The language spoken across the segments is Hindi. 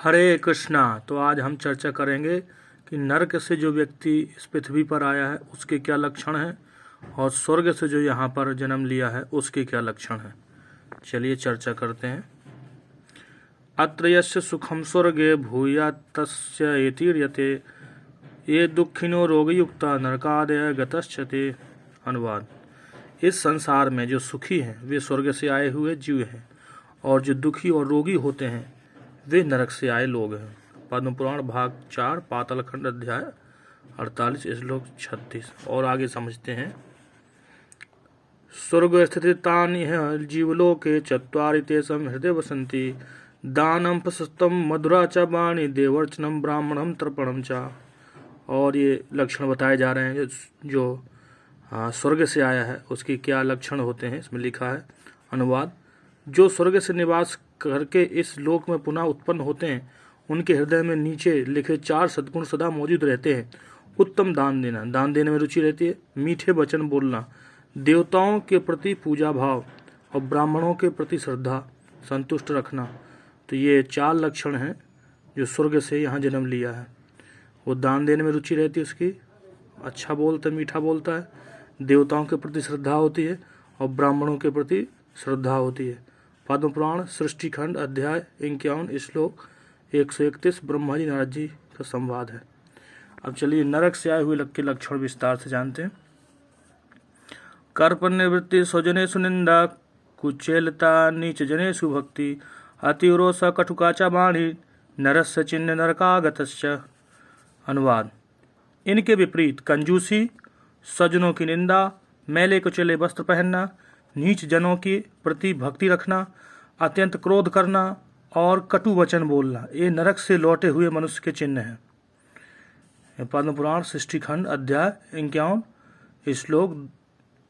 हरे कृष्णा। तो आज हम चर्चा करेंगे कि नरक से जो व्यक्ति इस पृथ्वी पर आया है उसके क्या लक्षण हैं और स्वर्ग से जो यहाँ पर जन्म लिया है उसके क्या लक्षण हैं। चलिए चर्चा करते हैं। अत्र यस्य सुखम स्वर्गे भूयात् तस्य एतिर्यते ये दुखिनो रोगयुक्ता नरकादय गतश्चते। अनुवाद। इस संसार में जो सुखी हैं वे स्वर्ग से आए हुए जीव हैं और जो दुखी और रोगी होते हैं वे नरक से आए लोग हैं। पद्म पुराण भाग 4 पातालखंड अध्याय 48 श्लोक 36। और आगे समझते हैं। स्वर्ग स्थितानि जीवलोके चत्वारि तेषां हृदय वसन्ति दानम प्रशस्तम मधुरा च वाणी देवर्चनम ब्राह्मणम तर्पणम च। और ये लक्षण बताए जा रहे हैं जो स्वर्ग से आया है उसके क्या लक्षण होते हैं इसमें लिखा है। अनुवाद। जो स्वर्ग से निवास करके इस लोक में पुनः उत्पन्न होते हैं उनके हृदय में नीचे लिखे 4 सद्गुण सदा मौजूद रहते हैं। उत्तम दान देना, दान देने में रुचि रहती है। मीठे वचन बोलना, देवताओं के प्रति पूजा भाव और ब्राह्मणों के प्रति श्रद्धा, संतुष्ट रखना। तो ये 4 लक्षण हैं जो स्वर्ग से यहाँ जन्म लिया है। वो दान देने में रुचि रहती है उसकी, अच्छा बोलता है, मीठा बोलता है, देवताओं के प्रति श्रद्धा होती है और ब्राह्मणों के प्रति श्रद्धा होती है। पद्म पुराण सृष्टि खंड अध्याय 51 श्लोक 131 ब्रह्मा जी नारद जी का संवाद है। अब चलिए नरक से आए हुए के लक्षण विस्तार से जानते हैं। कर्प निवृत्ति स्वजनेषु निंदा कुचेलता नीच जनेषु भक्ति अतिरोष कटुकाचा वाणी नरस्य चिन्ह नरकागतस्य। अनुवाद। इनके विपरीत कंजूसी, सज्जनों की निंदा, मैले कुचले वस्त्र पहनना, नीच जनों के प्रति भक्ति रखना, अत्यंत क्रोध करना और कटु वचन बोलना ये नरक से लौटे हुए मनुष्य के चिन्ह हैं। पद्म पुराण सृष्टि खंड अध्याय 51 श्लोक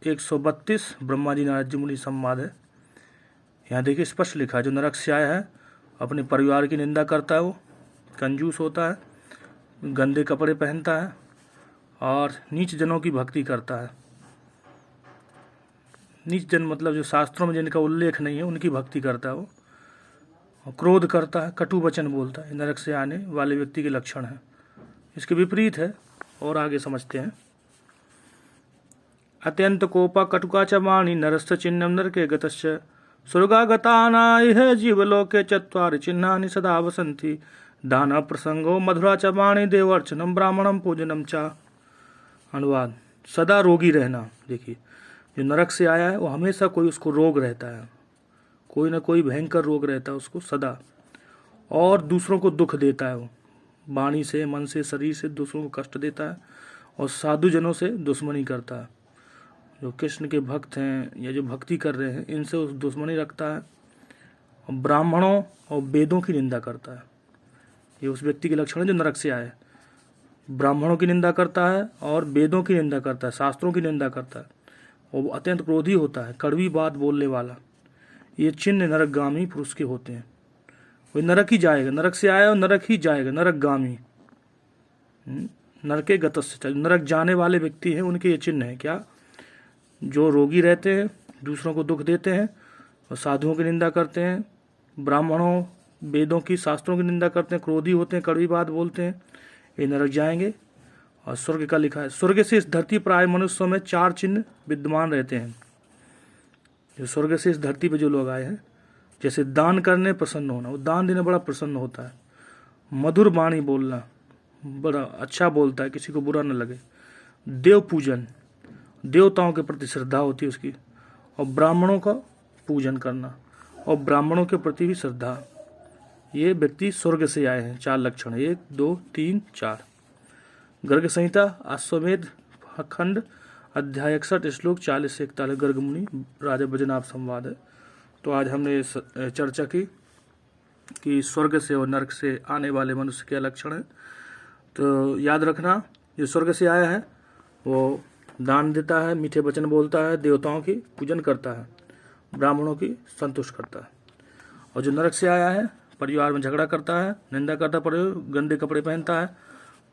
132 ब्रह्मा जी नारद जी मुनि संवाद है। यहाँ देखिए स्पष्ट लिखा है जो नरक से आया है अपने परिवार की निंदा करता है, वो कंजूस होता है, गंदे कपड़े पहनता है और नीच जनों की भक्ति करता है। नीच जन मतलब जो शास्त्रों में जिनका उल्लेख नहीं है उनकी भक्ति करता है वो, और क्रोध करता है, कटु वचन बोलता है। नरक से आने वाले व्यक्ति के लक्षण है। इसके विपरीत है और आगे समझते हैं। अत्यंत कोपा कटुका च वाणी नरस्य चिन्हम नरके गतस्य स्वर्गागतानाय जीवलोके चत्वारि चिन्हानि सदा वसन्ति दान प्रसंगो मधुरा च वाणी देवर्चनम ब्राह्मणम पूजनम च। अनुवाद। सदा रोगी रहना। देखिए जो नरक से आया है वो हमेशा कोई उसको रोग रहता है, कोई ना कोई भयंकर रोग रहता है उसको सदा, और दूसरों को दुख देता है। वो वाणी से, मन से, शरीर से दूसरों को कष्ट देता है और साधु जनों से दुश्मनी करता है। जो कृष्ण के भक्त हैं या जो भक्ति कर रहे हैं इनसे उस दुश्मनी रखता है और ब्राह्मणों और वेदों की निंदा करता है। ये उस व्यक्ति के लक्षण है जो नरक से आया है। ब्राह्मणों की निंदा करता है और वेदों की निंदा करता है, शास्त्रों की निंदा करता है। और वो अत्यंत क्रोधी होता है, कड़वी बात बोलने वाला। ये चिन्ह नरकगामी पुरुष के होते हैं। वो नरक ही जाएगा, नरक से आया और नरक ही जाएगा, नरकगामी। नरके गतस्य, नरक जाने वाले व्यक्ति हैं उनके ये चिन्ह है। क्या? जो रोगी रहते हैं, दूसरों को दुख देते हैं और साधुओं की निंदा करते हैं, ब्राह्मणों वेदों की शास्त्रों की निंदा करते हैं, क्रोधी होते हैं, कड़वी बात बोलते हैं, ये नरक जाएंगे। और स्वर्ग का लिखा है स्वर्ग से इस धरती पर आए मनुष्यों में 4 चिन्ह विद्यमान रहते हैं। जो स्वर्ग से इस धरती पर जो लोग आए हैं, जैसे दान करने प्रसन्न होना, वो दान देने बड़ा प्रसन्न होता है। मधुर वाणी बोलना, बड़ा अच्छा बोलता है, किसी को बुरा न लगे। देव पूजन, देवताओं के प्रति श्रद्धा होती है उसकी। और ब्राह्मणों का पूजन करना और ब्राह्मणों के प्रति भी श्रद्धा। ये व्यक्ति स्वर्ग से आए हैं। 4 लक्षण, 1 2 3 4। गर्ग संहिता अश्वमेध खंड अध्याय 61 श्लोक 40 से 41 गर्ग मुनि राजा बजनाभ संवाद है। तो आज हमने चर्चा की कि स्वर्ग से और नरक से आने वाले मनुष्य के लक्षण हैं। तो याद रखना जो स्वर्ग से आया है वो दान देता है, मीठे वचन बोलता है, देवताओं की पूजन करता है, ब्राह्मणों की संतुष्ट करता है। और जो नरक से आया है परिवार में झगड़ा करता है, निंदा करता है, गंदे कपड़े पहनता है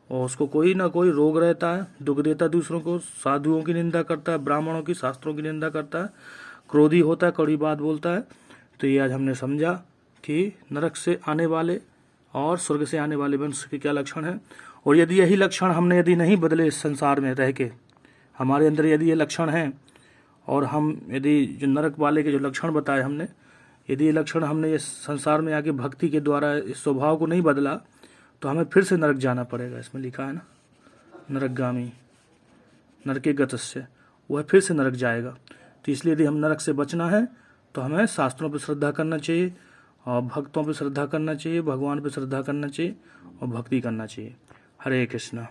और उसको कोई ना कोई रोग रहता है, दुख देता है दूसरों को, साधुओं की निंदा करता है, ब्राह्मणों की, शास्त्रों की निंदा करता है, क्रोधी होता है, कड़वी बात बोलता है। तो ये आज हमने समझा कि नरक से आने वाले और स्वर्ग से आने वाले मनुष्य के क्या लक्षण हैं। और यदि यही लक्षण हमने यदि नहीं बदले इस संसार में रह के, हमारे अंदर यदि ये लक्षण हैं और हम यदि जो नरक वाले के जो लक्षण बताए हमने, यदि ये लक्षण हमने इस संसार में आके भक्ति के द्वारा इस स्वभाव को नहीं बदला तो हमें फिर से नरक जाना पड़ेगा। इसमें लिखा है ना, नरकगामी नरके गतस्य, वह फिर से नरक जाएगा। तो इसलिए यदि हम नरक से बचना है तो हमें शास्त्रों पर श्रद्धा करना चाहिए और भक्तों पर श्रद्धा करना चाहिए, भगवान पर श्रद्धा करना चाहिए और भक्ति करना चाहिए। हरे कृष्णा।